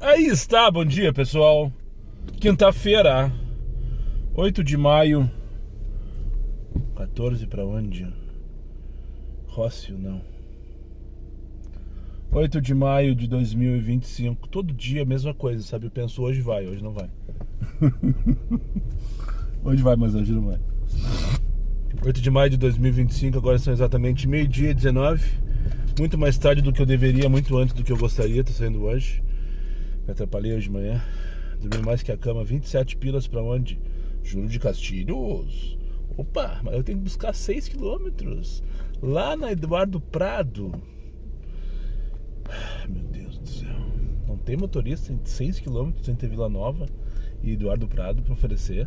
Aí está, bom dia pessoal. Quinta-feira, 8 de maio. 14 pra onde? Rócio, não. 8 de maio de 2025. Todo dia a mesma coisa, sabe? Eu penso hoje vai, hoje não vai. Hoje vai, mas hoje não vai. 8 de maio de 2025, agora são exatamente meio-dia e 19. Muito mais tarde do que eu deveria, muito antes do que eu gostaria. Tô saindo hoje. Me atrapalhei hoje de manhã. Dormi mais que a cama. 27 pilas pra onde? Júlio de Castilhos. Opa, mas eu tenho que buscar 6 quilômetros. Lá na Eduardo Prado. Meu Deus do céu. Não tem motorista em 6 quilômetros entre Vila Nova e Eduardo Prado pra oferecer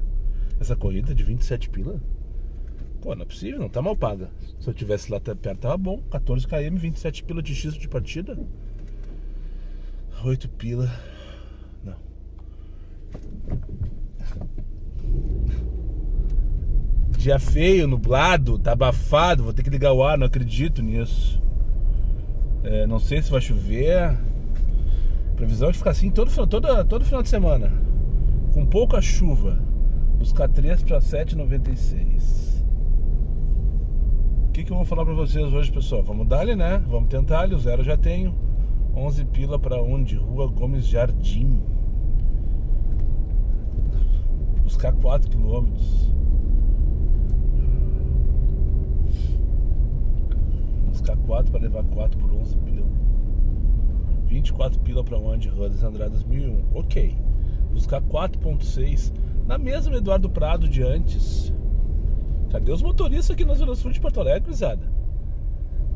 essa corrida de 27 pila? Pô, não é possível, não tá mal paga. Se eu tivesse lá até perto, tava bom. 14 km, 27 pila de X de partida. 8 pila. Não. Dia feio, nublado, tá abafado. Vou ter que ligar o ar, não acredito nisso. Não sei se vai chover. Previsão de ficar assim todo final de semana. Com pouca chuva. Buscar 3 para 7,96. O que eu vou falar pra vocês hoje, pessoal? Vamos dar ali, né? Vamos tentar ali, o zero eu já tenho. 11 pila pra onde? Rua Gomes Jardim. Buscar 4 quilômetros. Buscar 4 para levar 4 por 11 pila. 24 pila pra onde? Rua das Andradas 1001. Ok. Buscar 4,6 na mesma Eduardo Prado de antes. Cadê os motoristas aqui na Zona Sul de Porto Alegre, cruzada?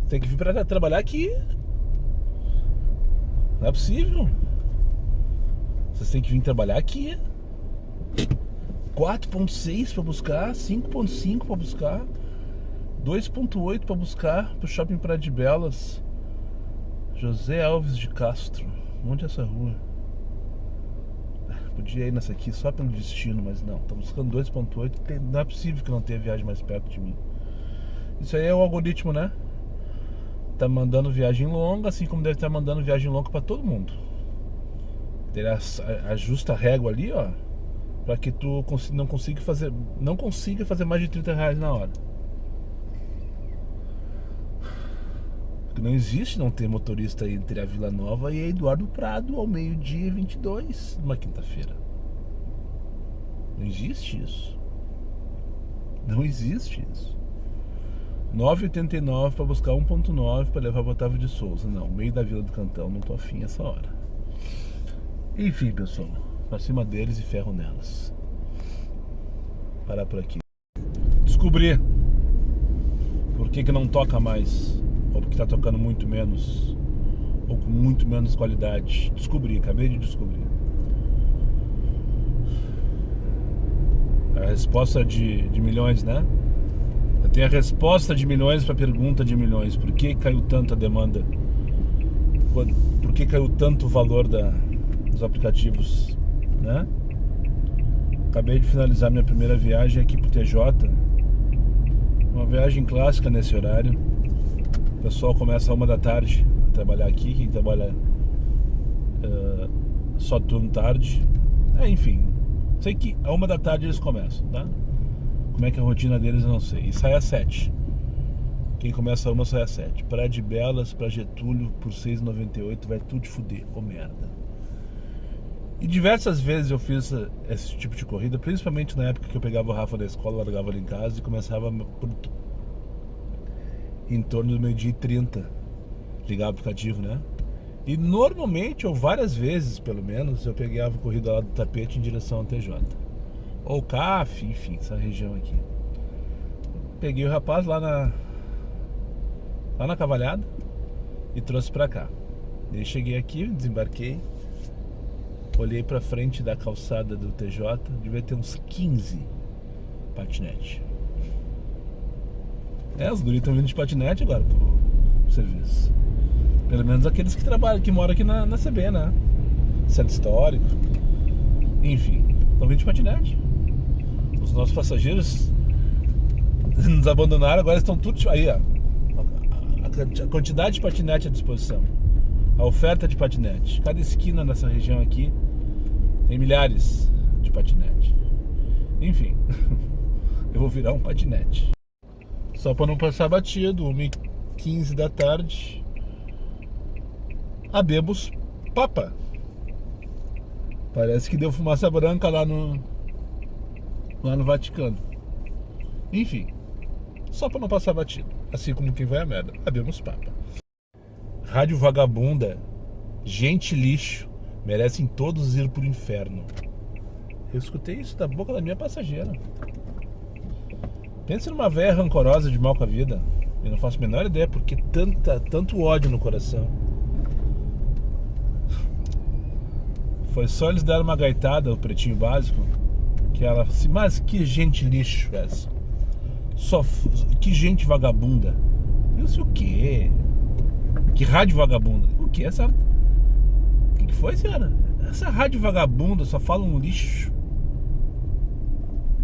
Tem que vir pra trabalhar aqui. Não é possível. Vocês têm que vir trabalhar aqui. 4,6 pra buscar, 5,5 pra buscar, 2,8 pra buscar pro Shopping Praia de Belas. José Alves de Castro. Onde é essa rua? Podia ir nessa aqui só pelo destino, mas não. Tô buscando 2,8. Não é possível que não tenha viagem mais perto de mim. Isso aí é o algoritmo, né? Tá mandando viagem longa, assim como deve estar mandando viagem longa pra todo mundo. Ele ajusta a régua ali, ó, pra que tu não consiga fazer mais de R$30 na hora. Porque não existe não ter motorista entre a Vila Nova e a Eduardo Prado ao meio-dia e 22 numa quinta-feira. Não existe isso. Não existe isso. 9,89 para buscar 1,9 para levar para Otávio de Souza. Não, meio da Vila do Cantão, não tô afim essa hora. Enfim, pessoal, pra cima deles e ferro nelas. Parar por aqui. Descobri por que não toca mais, ou porque tá tocando muito menos, ou com muito menos qualidade. Acabei de descobrir. A resposta de milhões, né? Eu tenho a resposta de milhões para a pergunta de milhões. Por que caiu tanto a demanda? Por que caiu tanto o valor dos aplicativos, né? Acabei de finalizar minha primeira viagem aqui pro TJ. Uma viagem clássica nesse horário. O pessoal começa às 1 da tarde a trabalhar aqui. Quem trabalha só turno tarde. Enfim, sei que à 1 da tarde eles começam, tá? Como é que é a rotina deles eu não sei. E sai às 7. Quem começa a 1 sai às 7. Praia de Belas, pra Getúlio, por 6,98. Vai tudo de fuder, ô merda. E diversas vezes eu fiz esse tipo de corrida, principalmente na época que eu pegava o Rafa da escola, largava ele em casa e começava em torno do meio-dia e 30. Ligar o aplicativo, né? E normalmente, ou várias vezes pelo menos, eu pegava a corrida lá do Tapete em direção ao TJ. Ou CAF, enfim, essa região aqui. Peguei o rapaz lá na Cavalhada e trouxe pra cá. Daí cheguei aqui, desembarquei, olhei pra frente da calçada do TJ, devia ter uns 15 patinete. Os guris estão vindo de patinete agora pro serviço. Pelo menos aqueles que trabalham, que moram aqui na CB, né? Centro Histórico. Enfim, estão vindo de patinete. Os nossos passageiros nos abandonaram, agora estão tudo aí, ó. A quantidade de patinete à disposição. a oferta de patinete. Cada esquina nessa região aqui tem milhares de patinete. Enfim, eu vou virar um patinete. Só para não passar batido, 1h15 da tarde, Habemos Papa. Parece que deu fumaça branca lá no Vaticano. Enfim, só para não passar batido. Assim como quem vai a merda, Habemos Papa. Rádio vagabunda, gente lixo, merecem todos ir pro inferno. Eu escutei isso da boca da minha passageira. Pensa numa véia rancorosa de mal com a vida. Eu não faço a menor ideia porque tanto ódio no coração. Foi só eles darem uma gaitada, o Pretinho Básico, que ela assim, mas que gente lixo essa. Que gente vagabunda. Eu sei o quê? Que rádio vagabunda? O que? O que foi, senhora? Essa rádio vagabunda só fala um lixo.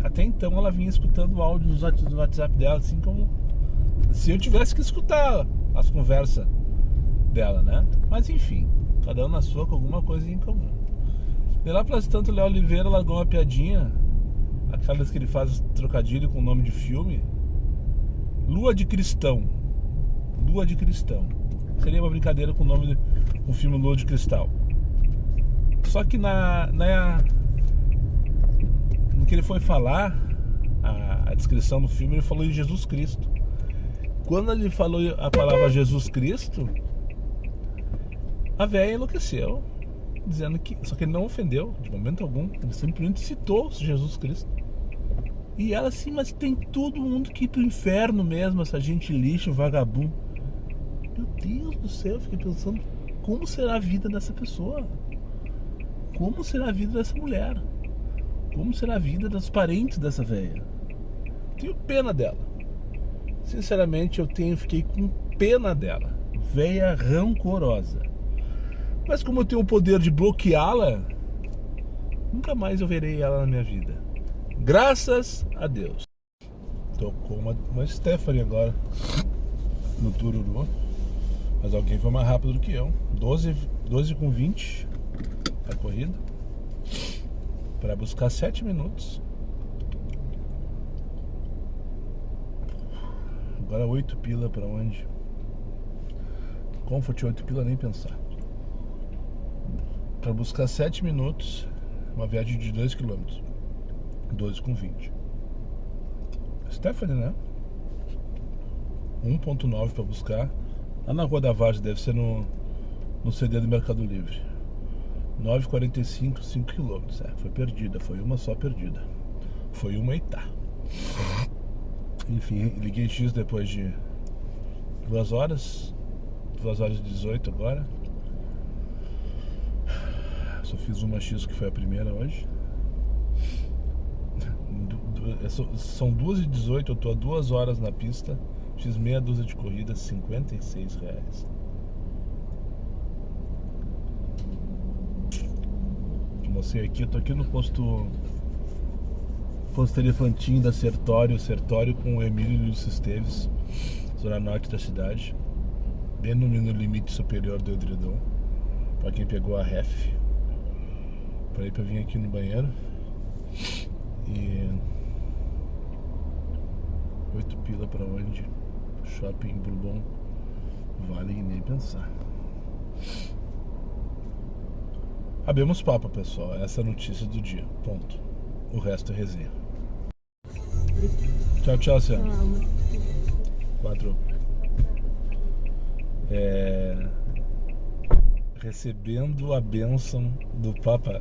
Até então ela vinha escutando o áudio no WhatsApp dela, assim como se eu tivesse que escutar as conversas dela, né? Mas enfim, cada um na sua com alguma coisa em comum. De lá pra tanto, o Léo Oliveira largou uma piadinha, aquelas que ele faz trocadilho com o nome de filme. Lua de Cristão. Lua de Cristão. Seria uma brincadeira com o nome do filme Lua de Cristal. Só que no que ele foi falar, a descrição do filme, ele falou em Jesus Cristo. Quando ele falou a palavra Jesus Cristo, a véia enlouqueceu, dizendo que... Só que ele não ofendeu de momento algum, ele simplesmente citou Jesus Cristo. E ela assim, mas tem todo mundo que ir pro inferno mesmo, essa gente lixo, vagabundo. Meu Deus do céu, eu fiquei pensando, como será a vida dessa pessoa? Como será a vida dessa mulher? Como será a vida dos parentes dessa velha? Tenho pena dela. Sinceramente, fiquei com pena dela. Velha rancorosa. Mas como eu tenho o poder de bloqueá-la, nunca mais eu verei ela na minha vida. Graças a Deus. Tocou uma Stephanie agora no Tururu. Mas alguém foi mais rápido do que eu. 12h20 a corrida. Para buscar 7 minutos. Agora 8 pila para onde? Comfort 8 pila, nem pensar. Para buscar 7 minutos. Uma viagem de 2 km. 12h20. Stephanie, né? 1.9 para buscar. Lá na Rua da Vargem, deve ser no CD do Mercado Livre. 9h45, 5 km. Foi perdida, foi uma só perdida. Foi uma e tá. Enfim, liguei X depois de 2 horas. 2h18 agora. Só fiz uma X que foi a primeira hoje. São 2h18, eu tô há 2 horas na pista. Fiz meia dúzia de corridas, R$56. Mostrei aqui, eu tô aqui no posto Elefantinho da Sertório com o Emílio Luiz Esteves, zona norte da cidade, bem no limite superior do Edredom, pra quem pegou a ref. Parei pra vir aqui no banheiro. E 8 pila pra onde? Shopping Bourbon, vale nem pensar. Habemos Papa, pessoal. Essa é a notícia do dia. Ponto. O resto é resenha. Tchau, tchau, senhor. 4. Recebendo a bênção do Papa.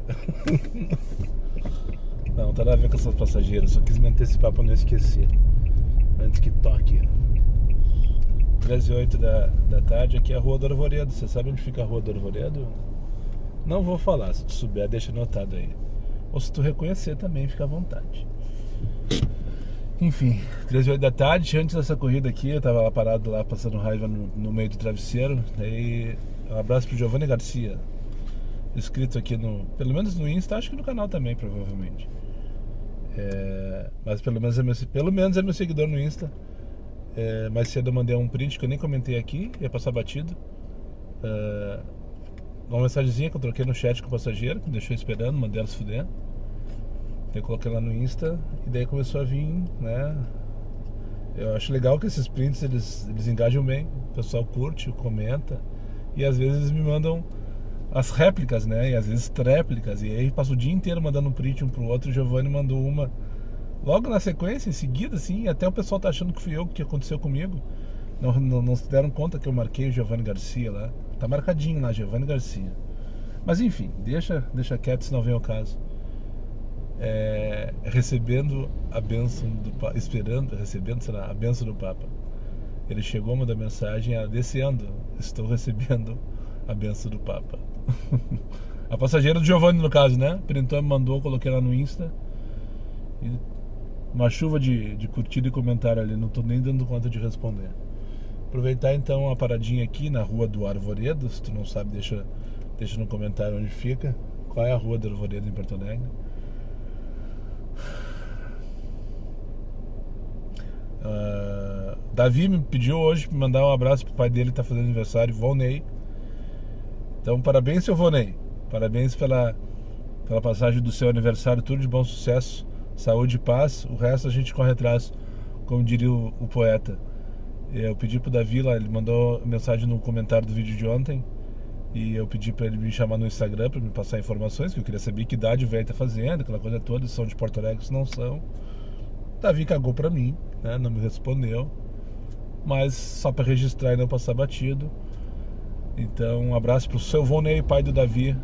Não tem nada a ver com essas passageiras. Só quis me antecipar pra não esquecer. Antes que toque. 13h08 da tarde. Aqui é a Rua do Arvoredo. Você sabe onde fica a Rua do Arvoredo? Não vou falar, se tu souber, deixa anotado aí. Ou se tu reconhecer também, fica à vontade. Enfim, 13h08 da tarde, antes dessa corrida aqui, eu tava lá parado lá, passando raiva no meio do travesseiro. Aí, um abraço pro Giovanni Garcia, inscrito aqui pelo menos no Insta, acho que no canal também, provavelmente. Mas pelo menos é meu seguidor no Insta. Mais cedo eu mandei um print que eu nem comentei aqui, ia passar batido. uma mensagenzinha que eu troquei no chat com o passageiro, que me deixou esperando, mandei ela se fuder. Daí eu coloquei lá no Insta e daí começou a vir, né? Eu acho legal que esses prints eles engajam bem. O pessoal curte, comenta. E às vezes eles me mandam as réplicas, né? E às vezes tréplicas. E aí passa o dia inteiro mandando um print um pro outro. O Giovanni mandou uma logo na sequência, em seguida, assim. Até o pessoal tá achando que fui eu, que aconteceu comigo. Não se deram conta que eu marquei o Giovanni Garcia lá. Tá marcadinho lá, Giovanni Garcia. Mas enfim, deixa quieto, senão vem o caso. Recebendo a bênção do Papa, recebendo, sei lá, a bênção do Papa. Ele chegou a mandar mensagem descendo, estou recebendo a bênção do Papa. A passageira do Giovanni, no caso, né? Printou, me mandou, coloquei lá no Insta. E uma chuva de curtida e comentário ali, não tô nem dando conta de responder. Aproveitar então a paradinha aqui na Rua do Arvoredo. Se tu não sabe, deixa no comentário onde fica. Qual é a Rua do Arvoredo em Porto Alegre? Davi me pediu hoje para mandar um abraço pro pai dele, que tá fazendo aniversário, Volney. Então parabéns, seu Volney. Parabéns pela passagem do seu aniversário, tudo de bom sucesso, saúde e paz. O resto a gente corre atrás, como diria o poeta. Eu pedi pro Davi lá, ele mandou mensagem no comentário do vídeo de ontem. E eu pedi para ele me chamar no Instagram para me passar informações, que eu queria saber que idade o velho tá fazendo, aquela coisa toda, se são de Porto Alegre, se não são. Davi cagou pra mim, né? Não me respondeu. Mas só pra registrar e não passar batido. Então um abraço pro seu Volney, pai do Davi.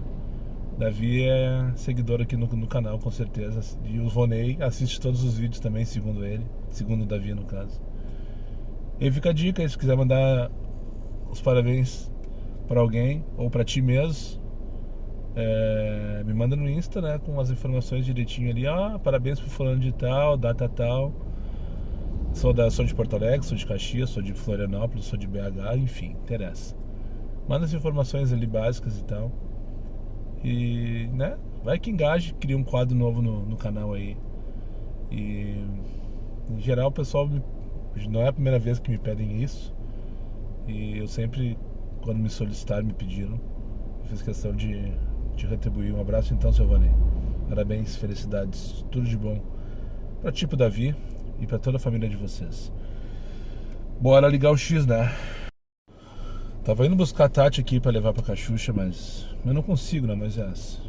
Davi é seguidor aqui no canal, com certeza. E o Volney assiste todos os vídeos também, segundo ele. Segundo o Davi, no caso. E fica a dica, se quiser mandar os parabéns pra alguém, ou pra ti mesmo, me manda no Insta, né, com as informações direitinho ali. Parabéns pro fulano de tal, data tal. Sou de Porto Alegre, sou de Caxias, sou de Florianópolis, sou de BH, enfim, interessa. Manda as informações ali básicas e tal. E, né, vai que engaje, cria um quadro novo no canal aí. E em geral o pessoal não é a primeira vez que me pedem isso. E eu sempre, quando me solicitaram, me pediram, eu fiz questão de retribuir. Um abraço então, seu Vanei. Parabéns, felicidades, tudo de bom pra tipo Davi e pra toda a família de vocês. Bora ligar o X, né? Tava indo buscar a Tati aqui pra levar pra Cachucha, mas eu não consigo, né? Mas é essa.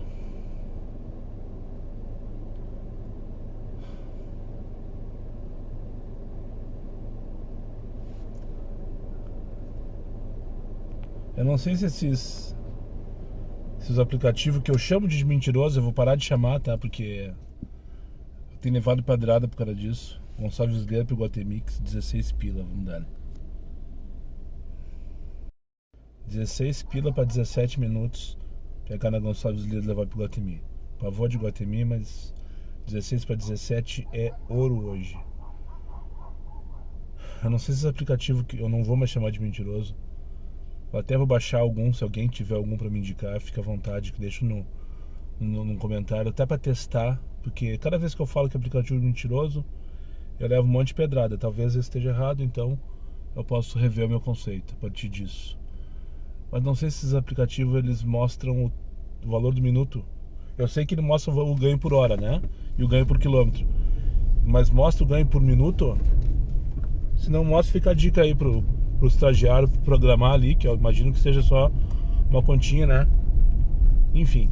Eu não sei se esses aplicativos que eu chamo de mentiroso, eu vou parar de chamar, tá? Porque eu tenho levado pedrada por causa disso. Gonçalves Guerra pegou a T-Mix, 16 pila, vamos dar. 16 pila pra 17 minutos. Pegar na Gonçalves Guerra e levar pro Guatemi. Pavor de Guatemi, mas 16 pra 17 é ouro hoje. Eu não sei se esse aplicativo que eu não vou mais chamar de mentiroso. Eu até vou baixar algum, se alguém tiver algum pra me indicar, fica à vontade, que deixa no comentário, até pra testar, porque cada vez que eu falo que o aplicativo é mentiroso, eu levo um monte de pedrada. Talvez eu esteja errado, então eu posso rever o meu conceito a partir disso. Mas não sei se esses aplicativos eles mostram o valor do minuto. Eu sei que ele mostra o ganho por hora, né? E o ganho por quilômetro. Mas mostra o ganho por minuto? Se não mostra, fica a dica aí pro estagiário programar ali, que eu imagino que seja só uma continha, né? Enfim.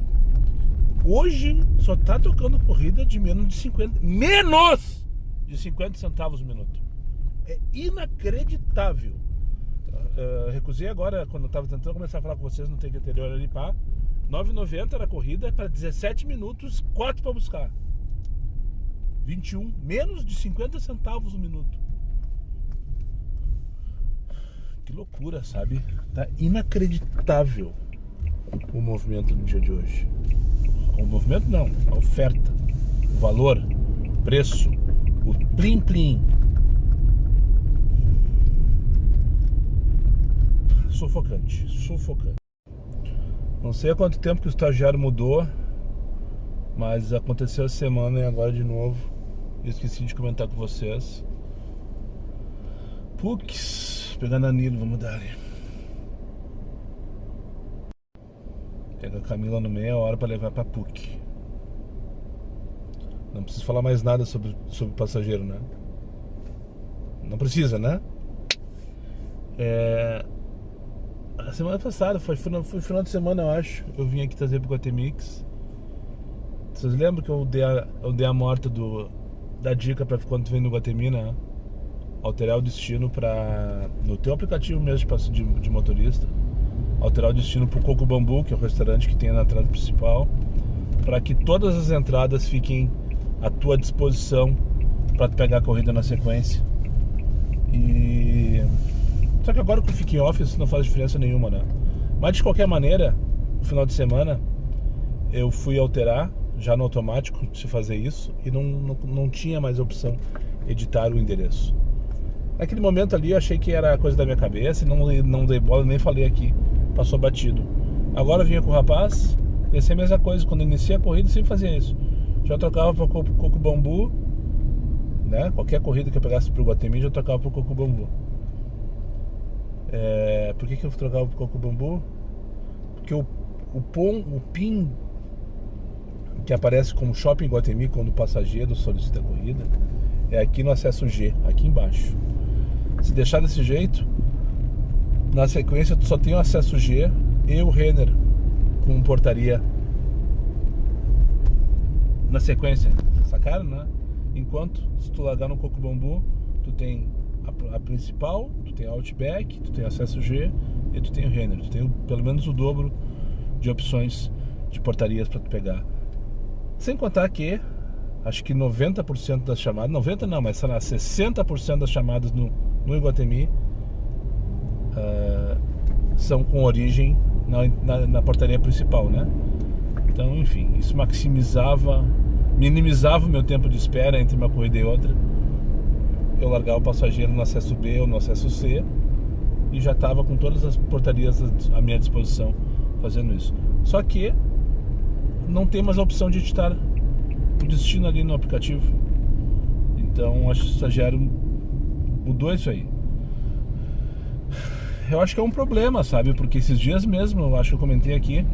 Hoje só tá tocando corrida de menos de 50 centavos o minuto. É inacreditável. Recusei agora, quando eu tava tentando começar a falar com vocês no take anterior ali, pá. 9,90 era a corrida, para 17 minutos, 4 para buscar. 21, menos de 50 centavos o minuto. Que loucura, sabe? Tá inacreditável o movimento no dia de hoje. O movimento não, a oferta, o valor, o preço, o plim-plim. Sufocante, sufocante. Não sei há quanto tempo que o estagiário mudou, mas aconteceu essa semana e agora de novo. Eu esqueci de comentar com vocês. Pux, pegando a Nilo, vamos dar ali. Pega a Camila no meia hora pra levar pra PUC. Não preciso falar mais nada sobre passageiro, né? Não precisa, né? A semana passada, foi final de semana, eu acho. Eu vim aqui trazer pro Guatemix. Vocês lembram que eu dei a morta da dica pra quando tu vem no Guatemi, né? Alterar o destino no teu aplicativo mesmo de motorista. Alterar o destino pro Coco Bambu, que é o restaurante que tem na entrada principal, para que todas as entradas fiquem à tua disposição para tu pegar a corrida na sequência. Só que agora com o Fique Off isso não faz diferença nenhuma, né? Mas de qualquer maneira, no final de semana eu fui alterar já no automático se fazer isso e não tinha mais opção editar o endereço. Naquele momento ali eu achei que era coisa da minha cabeça e não dei bola, nem falei aqui, passou batido. Agora eu vinha com o rapaz, pensei a mesma coisa, quando iniciei a corrida eu sempre fazia isso. Já trocava para Coco Bambu, né? Qualquer corrida que eu pegasse pro Guatemi já trocava pro Coco Bambu. Por que eu trocava pro Coco Bambu? Porque o PIN que aparece como Shopping Guatemi quando o passageiro solicita a corrida é aqui no acesso G, aqui embaixo. Se deixar desse jeito, na sequência tu só tem o acesso G e o Renner com portaria na sequência, sacaram, né? Enquanto se tu largar no Coco Bambu, tu tem a principal, tu tem a Outback, tu tem acesso G e tu tem o Renner. Tu tem pelo menos o dobro de opções de portarias para tu pegar. Sem contar que acho que 90% das chamadas, 90% não, mas sei lá, 60% das chamadas no Iguatemi são com origem na portaria principal, né? Então, enfim, isso minimizava o meu tempo de espera entre uma corrida e outra. Eu largava o passageiro no acesso B ou no acesso C e já estava com todas as portarias à minha disposição fazendo isso. Só que não tem mais a opção de editar o destino ali no aplicativo. Então acho que o estagiário mudou isso aí. Eu acho que é um problema, sabe? Porque esses dias mesmo, eu acho que eu comentei aqui,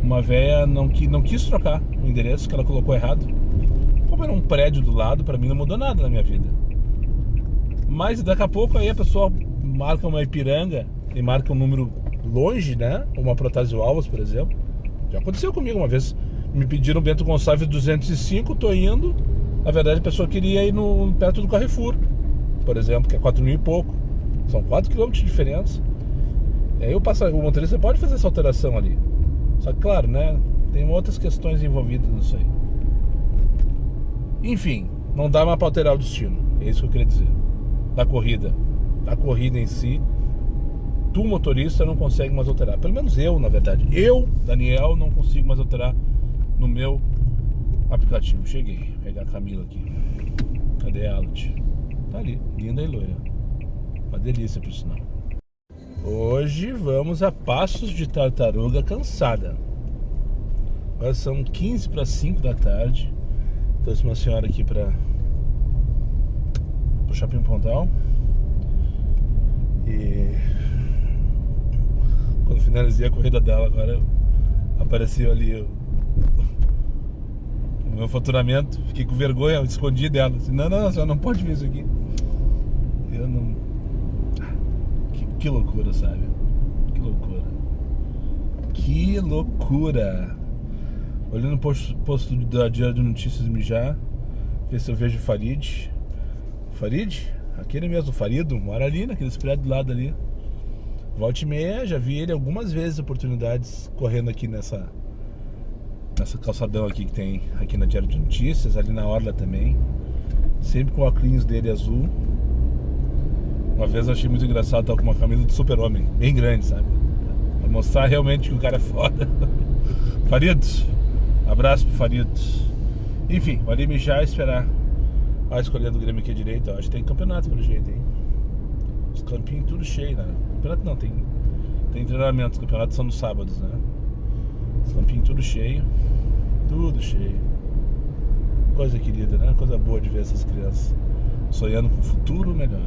uma véia não quis trocar o endereço, que ela colocou errado. Como era um prédio do lado, pra mim não mudou nada na minha vida. Mas daqui a pouco aí a pessoa marca uma Ipiranga e marca um número longe, né? Uma Protásio Alves, por exemplo. Já aconteceu comigo uma vez. Me pediram Bento Gonçalves 205, tô indo. Na verdade a pessoa queria ir perto do Carrefour, por exemplo, que é 4 mil e pouco. São 4 km de diferença. E aí o motorista pode fazer essa alteração ali. Só que claro, né? Tem outras questões envolvidas nisso aí. Enfim, não dá mais pra alterar o destino. É isso que eu queria dizer. Da corrida em si, tu motorista não consegue mais alterar. Pelo menos eu, na verdade. Eu, Daniel, não consigo mais alterar no meu aplicativo. Cheguei, vou pegar a Camila aqui. Cadê a Alut? Tá ali, linda e loira. Uma delícia, por sinal. Hoje vamos a Passos de Tartaruga Cansada. Agora são 15 para 5 da tarde. Trouxe uma senhora aqui para o Shopping Pontal. E quando finalizei a corrida dela, agora apareceu ali o meu faturamento. Fiquei com vergonha, eu escondi dela. Disse, não, a senhora não pode ver isso aqui. Eu não... Que loucura, sabe? Que loucura. Que loucura. Olhando no posto da Diário de Notícias Mijar, ver se eu vejo o Farid. Farid? Aquele mesmo, Farido, mora ali naquele prédio do lado ali. Volta e meia, já vi ele algumas vezes, oportunidades correndo aqui nessa calçadão aqui que tem aqui na Diário de Notícias, ali na Orla também. Sempre com o óculos dele azul. Uma vez eu achei muito engraçado, estar com uma camisa de super-homem, bem grande, sabe? Pra mostrar realmente que o cara é foda. Faridos, abraço pro Faridos. Enfim, vou ali mijar e esperar a escolha do Grêmio aqui à direita. Acho que tem campeonato pelo jeito, hein? Os campinhos tudo cheio, né? Campeonato não, tem treinamento, os campeonatos são nos sábados, né? Os campinhos tudo cheio. Tudo cheio. Coisa querida, né? Coisa boa de ver essas crianças sonhando com um futuro melhor.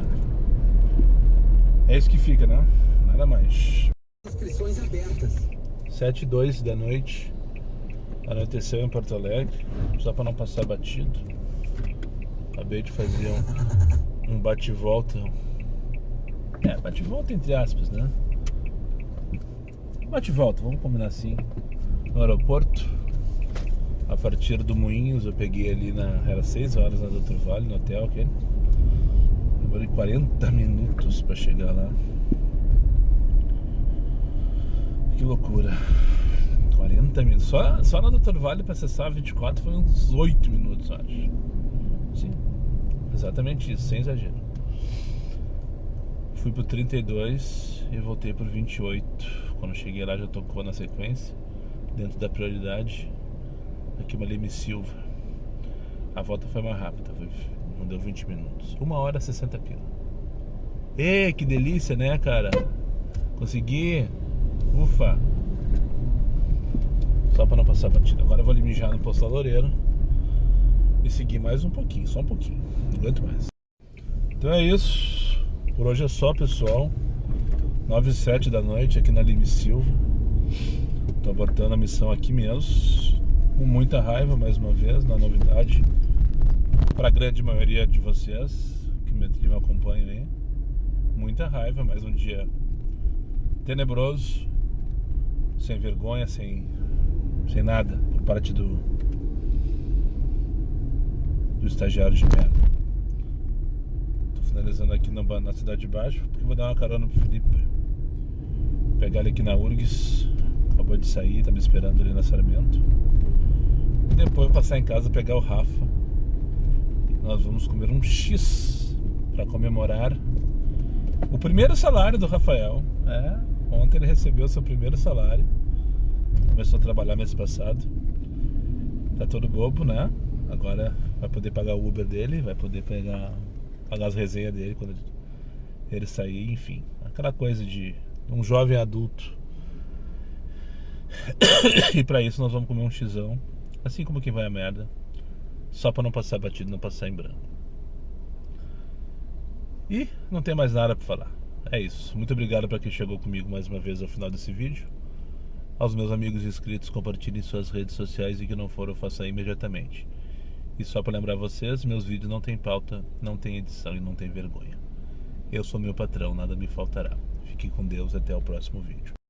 É isso que fica, né? Nada mais. Inscrições abertas. 7:02 da noite. Anoiteceu em Porto Alegre. Só pra não passar batido. Acabei de fazer um bate-volta. Bate-volta entre aspas, né? Bate-volta, vamos combinar assim. No aeroporto. A partir do Moinhos eu peguei ali era 6 horas na Doutor Vale, no hotel aqui. Demorei 40 minutos pra chegar lá. Que loucura. 40 minutos. Só na Doutor Vale pra acessar a 24 foi uns 8 minutos, eu acho. Sim, exatamente isso, sem exagero. Fui pro 32 e voltei pro 28. Quando cheguei lá já tocou na sequência, dentro da prioridade. Aqui uma Leme Silva. A volta foi mais rápida, não deu 20 minutos. 1h 60 pila. Ê, que delícia, né, cara? Consegui. Ufa. Só pra não passar batida. Agora eu vou ali mijar no posto da Loureiro e seguir mais um pouquinho, só um pouquinho. Não aguento mais. Então é isso. Por hoje é só, pessoal. 9h07 da noite aqui na Leme Silva. Tô botando a missão aqui mesmo. Com muita raiva, mais uma vez, na novidade. Pra grande maioria de vocês que me acompanham aí. Muita raiva, mais um dia tenebroso. Sem vergonha, sem nada. Por parte do estagiário de merda. Tô finalizando aqui na Cidade de Baixo, porque vou dar uma carona pro Felipe. Pegar ele aqui na URGS. Acabou de sair, tá me esperando ali na Sarmento. E depois passar em casa, pegar o Rafa. Nós vamos comer um X para comemorar o primeiro salário do Rafael. Ontem ele recebeu seu primeiro salário. Começou a trabalhar mês passado. Tá todo bobo, né? Agora vai poder pagar o Uber dele, vai poder pagar as resenhas dele quando ele sair, enfim. Aquela coisa de um jovem adulto. E pra isso nós vamos comer um xizão, assim como quem vai a merda, só pra não passar batido, não passar em branco. E não tem mais nada pra falar. É isso. Muito obrigado pra quem chegou comigo mais uma vez ao final desse vídeo. Aos meus amigos inscritos, compartilhem suas redes sociais, e que não for, eu faço imediatamente. E só pra lembrar vocês, meus vídeos não tem pauta, não tem edição e não tem vergonha. Eu sou meu patrão, nada me faltará. Fiquem com Deus, até o próximo vídeo.